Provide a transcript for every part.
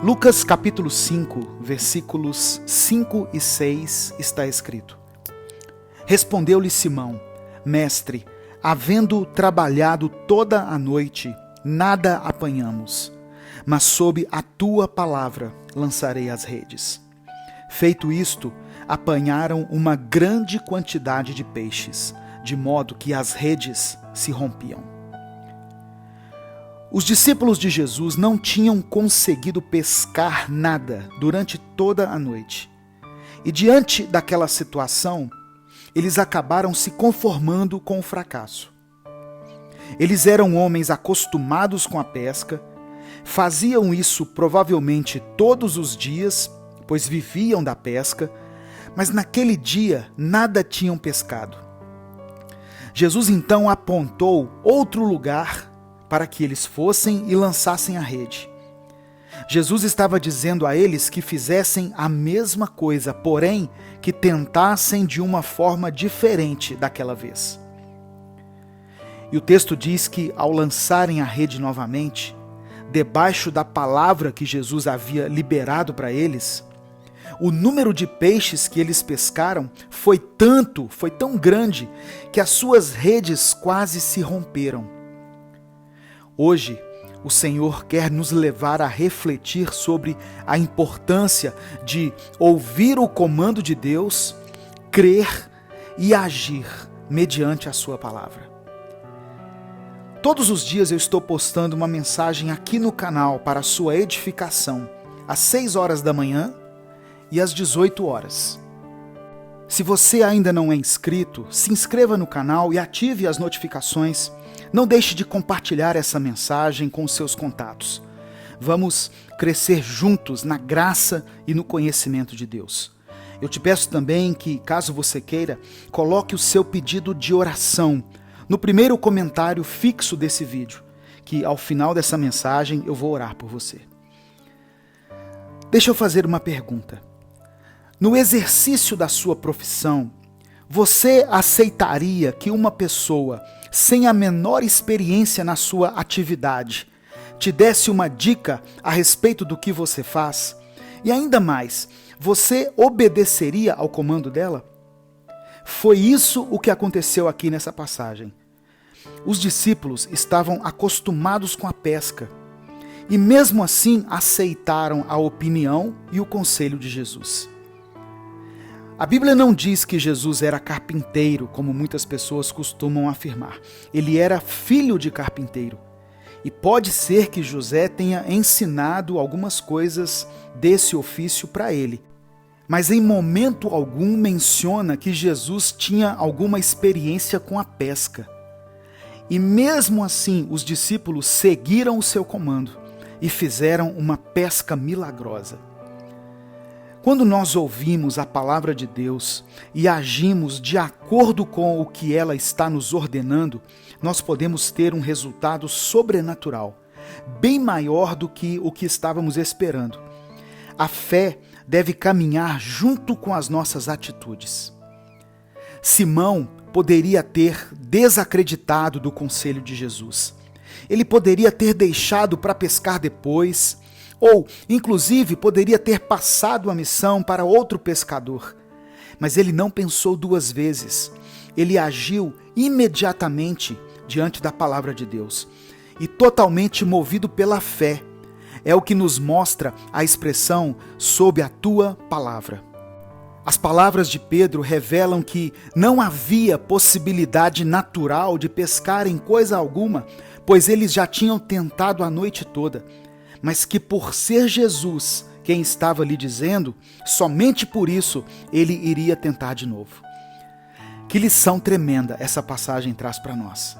Lucas capítulo 5, versículos 5 e 6 está escrito: Respondeu-lhe Simão: Mestre, havendo trabalhado toda a noite, nada apanhamos, mas sob a tua palavra lançarei as redes. Feito isto, apanharam uma grande quantidade de peixes, de modo que as redes se rompiam. Os discípulos de Jesus não tinham conseguido pescar nada durante toda a noite. E diante daquela situação, eles acabaram se conformando com o fracasso. Eles eram homens acostumados com a pesca, faziam isso provavelmente todos os dias, pois viviam da pesca, mas naquele dia nada tinham pescado. Jesus então apontou outro lugar para que eles fossem e lançassem a rede. Jesus estava dizendo a eles que fizessem a mesma coisa, porém que tentassem de uma forma diferente daquela vez. E o texto diz que ao lançarem a rede novamente, debaixo da palavra que Jesus havia liberado para eles, o número de peixes que eles pescaram foi tão grande, que as suas redes quase se romperam. Hoje, o Senhor quer nos levar a refletir sobre a importância de ouvir o comando de Deus, crer e agir mediante a sua palavra. Todos os dias eu estou postando uma mensagem aqui no canal para a sua edificação, às 6 horas da manhã e às 18 horas. Se você ainda não é inscrito, se inscreva no canal e ative as notificações. Não deixe de compartilhar essa mensagem com os seus contatos. Vamos crescer juntos na graça e no conhecimento de Deus. Eu te peço também que, caso você queira, coloque o seu pedido de oração no primeiro comentário fixo desse vídeo, que ao final dessa mensagem eu vou orar por você. Deixa eu fazer uma pergunta. No exercício da sua profissão, você aceitaria que uma pessoa sem a menor experiência na sua atividade te desse uma dica a respeito do que você faz? E ainda mais, você obedeceria ao comando dela? Foi isso o que aconteceu aqui nessa passagem. Os discípulos estavam acostumados com a pesca e mesmo assim aceitaram a opinião e o conselho de Jesus. A Bíblia não diz que Jesus era carpinteiro, como muitas pessoas costumam afirmar. Ele era filho de carpinteiro. E pode ser que José tenha ensinado algumas coisas desse ofício para ele. Mas em momento algum menciona que Jesus tinha alguma experiência com a pesca. E mesmo assim, os discípulos seguiram o seu comando e fizeram uma pesca milagrosa. Quando nós ouvimos a palavra de Deus e agimos de acordo com o que ela está nos ordenando, nós podemos ter um resultado sobrenatural, bem maior do que o que estávamos esperando. A fé deve caminhar junto com as nossas atitudes. Simão poderia ter desacreditado do conselho de Jesus. Ele poderia ter deixado para pescar depois, ou, inclusive, poderia ter passado a missão para outro pescador. Mas ele não pensou duas vezes. Ele agiu imediatamente diante da palavra de Deus. E totalmente movido pela fé. É o que nos mostra a expressão sob a tua palavra. As palavras de Pedro revelam que não havia possibilidade natural de pescar em coisa alguma, pois eles já tinham tentado a noite toda. Mas que por ser Jesus quem estava lhe dizendo, somente por isso ele iria tentar de novo. Que lição tremenda essa passagem traz para nós.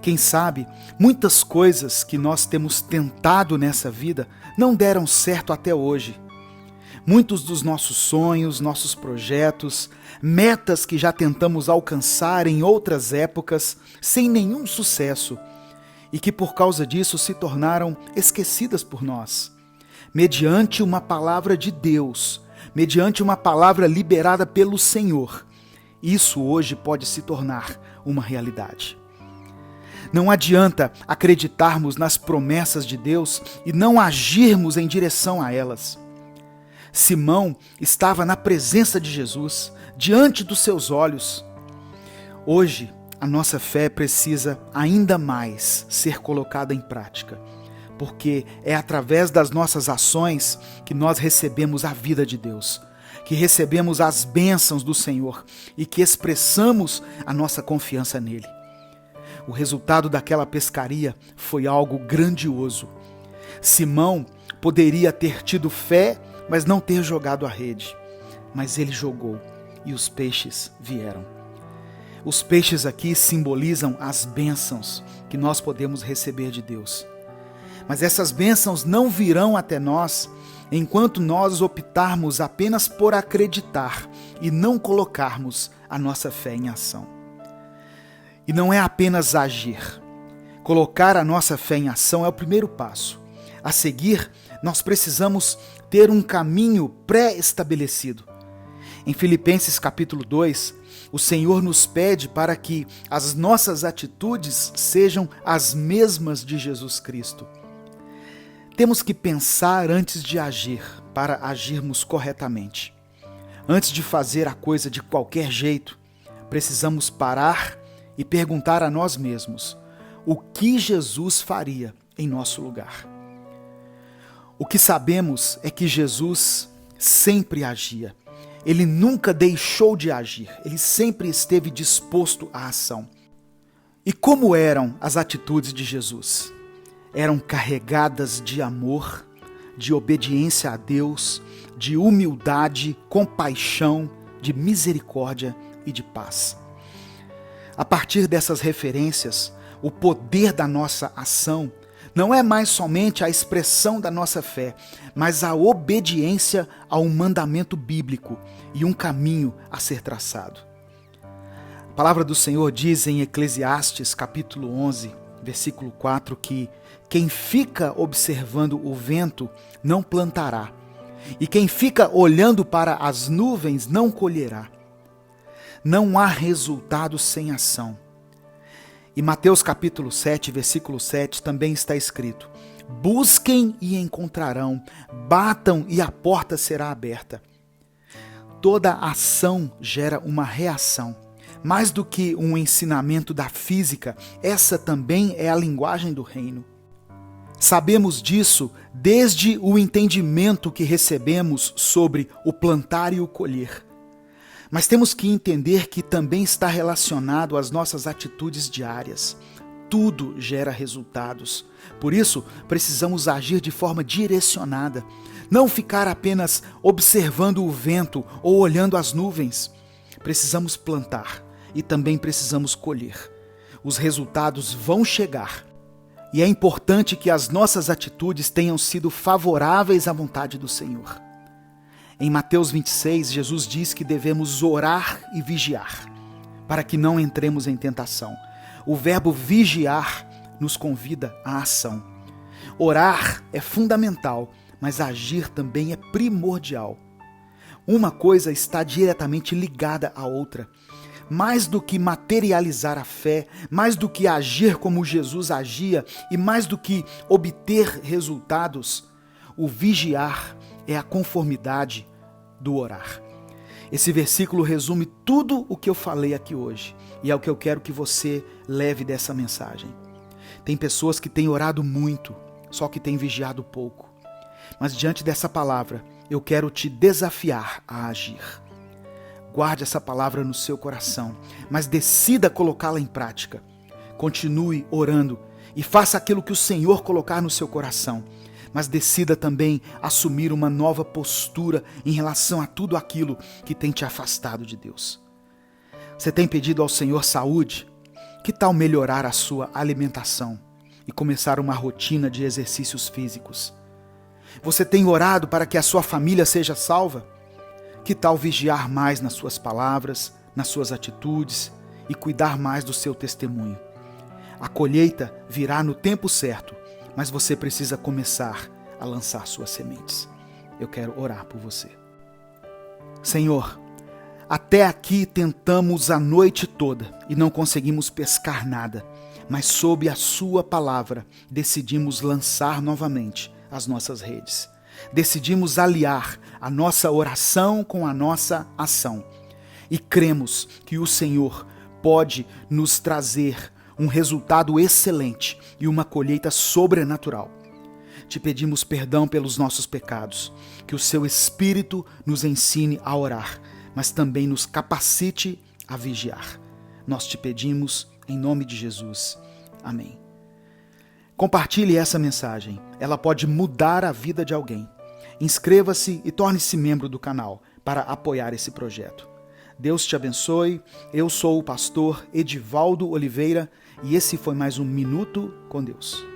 Quem sabe, muitas coisas que nós temos tentado nessa vida não deram certo até hoje. Muitos dos nossos sonhos, nossos projetos, metas que já tentamos alcançar em outras épocas, sem nenhum sucesso, e que por causa disso se tornaram esquecidas por nós. Mediante uma palavra de Deus, mediante uma palavra liberada pelo Senhor, isso hoje pode se tornar uma realidade. Não adianta acreditarmos nas promessas de Deus e não agirmos em direção a elas. Simão estava na presença de Jesus, diante dos seus olhos. Hoje, a nossa fé precisa ainda mais ser colocada em prática, porque é através das nossas ações que nós recebemos a vida de Deus, que recebemos as bênçãos do Senhor e que expressamos a nossa confiança nele. O resultado daquela pescaria foi algo grandioso. Simão poderia ter tido fé, mas não ter jogado a rede. Mas ele jogou e os peixes vieram. Os peixes aqui simbolizam as bênçãos que nós podemos receber de Deus. Mas essas bênçãos não virão até nós enquanto nós optarmos apenas por acreditar e não colocarmos a nossa fé em ação. E não é apenas agir. Colocar a nossa fé em ação é o primeiro passo. A seguir, nós precisamos ter um caminho pré-estabelecido. Em Filipenses capítulo 2, o Senhor nos pede para que as nossas atitudes sejam as mesmas de Jesus Cristo. Temos que pensar antes de agir, para agirmos corretamente. Antes de fazer a coisa de qualquer jeito, precisamos parar e perguntar a nós mesmos o que Jesus faria em nosso lugar. O que sabemos é que Jesus sempre agia. Ele nunca deixou de agir. Ele sempre esteve disposto à ação. E como eram as atitudes de Jesus? Eram carregadas de amor, de obediência a Deus, de humildade, compaixão, de misericórdia e de paz. A partir dessas referências, o poder da nossa ação não é mais somente a expressão da nossa fé, mas a obediência a um mandamento bíblico e um caminho a ser traçado. A palavra do Senhor diz em Eclesiastes capítulo 11, versículo 4, que quem fica observando o vento não plantará, e quem fica olhando para as nuvens não colherá. Não há resultado sem ação. Em Mateus capítulo 7, versículo 7, também está escrito: busquem e encontrarão, batam e a porta será aberta. Toda ação gera uma reação. Mais do que um ensinamento da física, essa também é a linguagem do reino. Sabemos disso desde o entendimento que recebemos sobre o plantar e o colher. Mas temos que entender que também está relacionado às nossas atitudes diárias. Tudo gera resultados. Por isso, precisamos agir de forma direcionada. Não ficar apenas observando o vento ou olhando as nuvens. Precisamos plantar e também precisamos colher. Os resultados vão chegar. E é importante que as nossas atitudes tenham sido favoráveis à vontade do Senhor. Em Mateus 26, Jesus diz que devemos orar e vigiar, para que não entremos em tentação. O verbo vigiar nos convida à ação. Orar é fundamental, mas agir também é primordial. Uma coisa está diretamente ligada à outra. Mais do que materializar a fé, mais do que agir como Jesus agia e mais do que obter resultados, o vigiar é a conformidade do orar. Esse versículo resume tudo o que eu falei aqui hoje e é o que eu quero que você leve dessa mensagem. Tem pessoas que têm orado muito, só que têm vigiado pouco. Mas diante dessa palavra, eu quero te desafiar a agir. Guarde essa palavra no seu coração, mas decida colocá-la em prática. Continue orando e faça aquilo que o Senhor colocar no seu coração, mas decida também assumir uma nova postura em relação a tudo aquilo que tem te afastado de Deus. Você tem pedido ao Senhor saúde? Que tal melhorar a sua alimentação e começar uma rotina de exercícios físicos? Você tem orado para que a sua família seja salva? Que tal vigiar mais nas suas palavras, nas suas atitudes e cuidar mais do seu testemunho? A colheita virá no tempo certo, mas você precisa começar a lançar suas sementes. Eu quero orar por você. Senhor, até aqui tentamos a noite toda e não conseguimos pescar nada, mas sob a sua palavra decidimos lançar novamente as nossas redes. Decidimos aliar a nossa oração com a nossa ação. E cremos que o Senhor pode nos trazer um resultado excelente e uma colheita sobrenatural. Te pedimos perdão pelos nossos pecados, que o seu Espírito nos ensine a orar, mas também nos capacite a vigiar. Nós te pedimos em nome de Jesus. Amém. Compartilhe essa mensagem, ela pode mudar a vida de alguém. Inscreva-se e torne-se membro do canal para apoiar esse projeto. Deus te abençoe, eu sou o pastor Edivaldo Oliveira e esse foi mais um Minuto com Deus.